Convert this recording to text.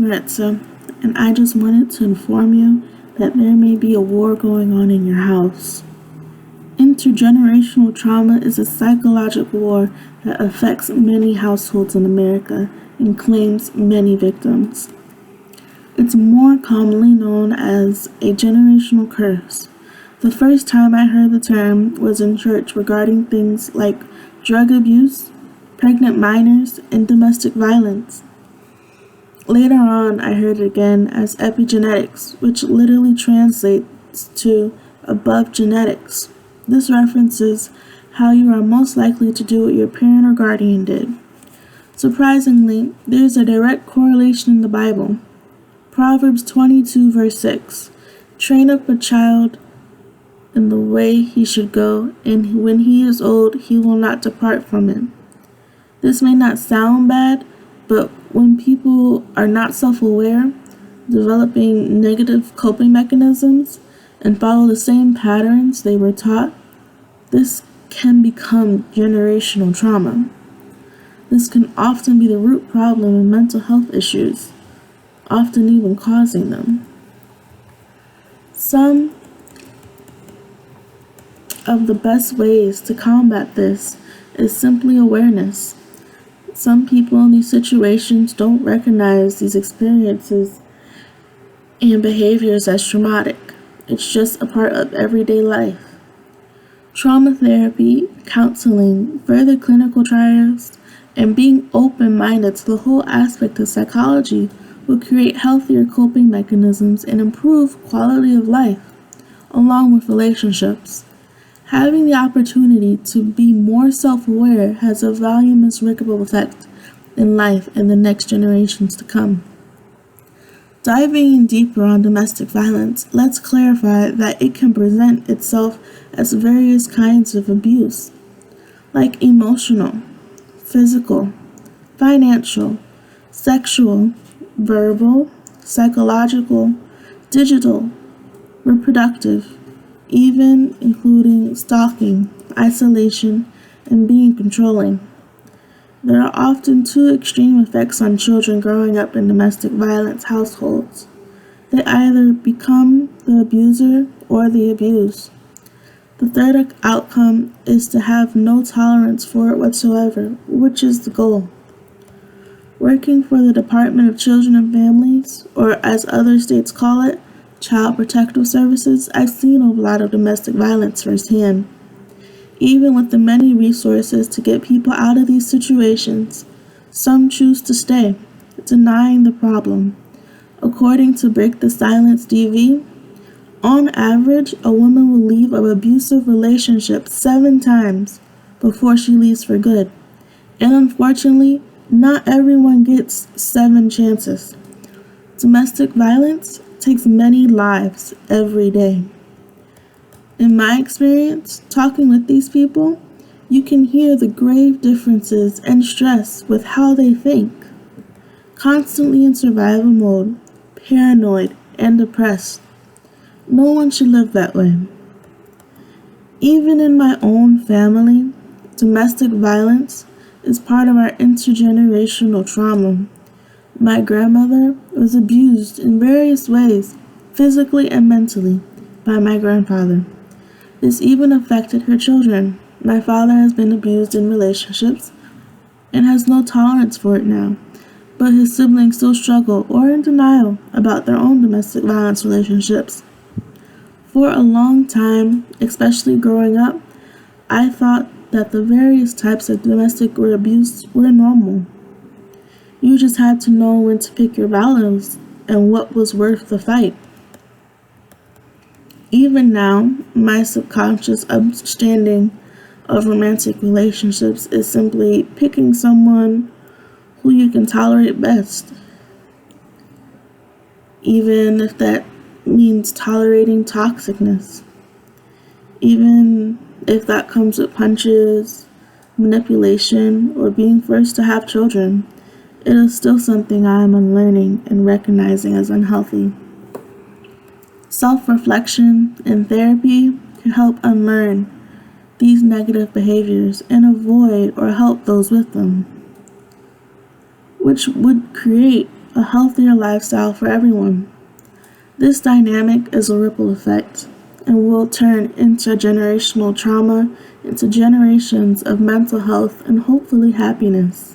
Maritza, and I just wanted to inform you that there may be a war going on in your house. Intergenerational trauma is a psychological war that affects many households in America and claims many victims. It's more commonly known as a generational curse. The first time I heard the term was in church regarding things like drug abuse, pregnant minors, and domestic violence. Later on, I heard it again as epigenetics, which literally translates to above genetics. This references how you are most likely to do what your parent or guardian did. Surprisingly, there's a direct correlation in the Bible. Proverbs 22 verse 6, "Train up a child in the way he should go, and when he is old, he will not depart from it." This may not sound bad, but when people are not self-aware, developing negative coping mechanisms, and follow the same patterns they were taught, this can become generational trauma. This can often be the root problem in mental health issues, often even causing them. Some of the best ways to combat this is simply awareness. Some people in these situations don't recognize these experiences and behaviors as traumatic. It's just a part of everyday life. Trauma therapy, counseling, further clinical trials, and being open-minded to the whole aspect of psychology will create healthier coping mechanisms and improve quality of life, along with relationships. Having the opportunity to be more self-aware has a voluminous ripple effect in life and the next generations to come. Diving in deeper on domestic violence, let's clarify that it can present itself as various kinds of abuse, like emotional, physical, financial, sexual, verbal, psychological, digital, reproductive, even including stalking, isolation, and being controlling. There are often two extreme effects on children growing up in domestic violence households. They either become the abuser or the abused. The third outcome is to have no tolerance for it whatsoever, which is the goal. Working for the Department of Children and Families, or as other states call it, Child Protective Services, I've seen a lot of domestic violence firsthand. Even with the many resources to get people out of these situations, some choose to stay, denying the problem. According to Break the Silence DV, on average, a woman will leave an abusive relationship 7 times before she leaves for good. And unfortunately, not everyone gets 7 chances. Domestic violence takes many lives every day. In my experience, talking with these people, you can hear the grave differences and stress with how they think. Constantly in survival mode, paranoid, and depressed. No one should live that way. Even in my own family, domestic violence is part of our intergenerational trauma. My grandmother was abused in various ways, physically and mentally, by my grandfather. This even affected her children. My father has been abused in relationships and has no tolerance for it now, but his siblings still struggle or are in denial about their own domestic violence relationships. For a long time, especially growing up, I thought that the various types of domestic abuse were normal. You just had to know when to pick your battles and what was worth the fight. Even now, my subconscious understanding of romantic relationships is simply picking someone who you can tolerate best. Even if that means tolerating toxicness. Even if that comes with punches, manipulation, or being forced to have children, it is still something I am unlearning and recognizing as unhealthy. Self-reflection and therapy can help unlearn these negative behaviors and avoid or help those with them, which would create a healthier lifestyle for everyone. This dynamic is a ripple effect and will turn intergenerational trauma into generations of mental health and hopefully happiness.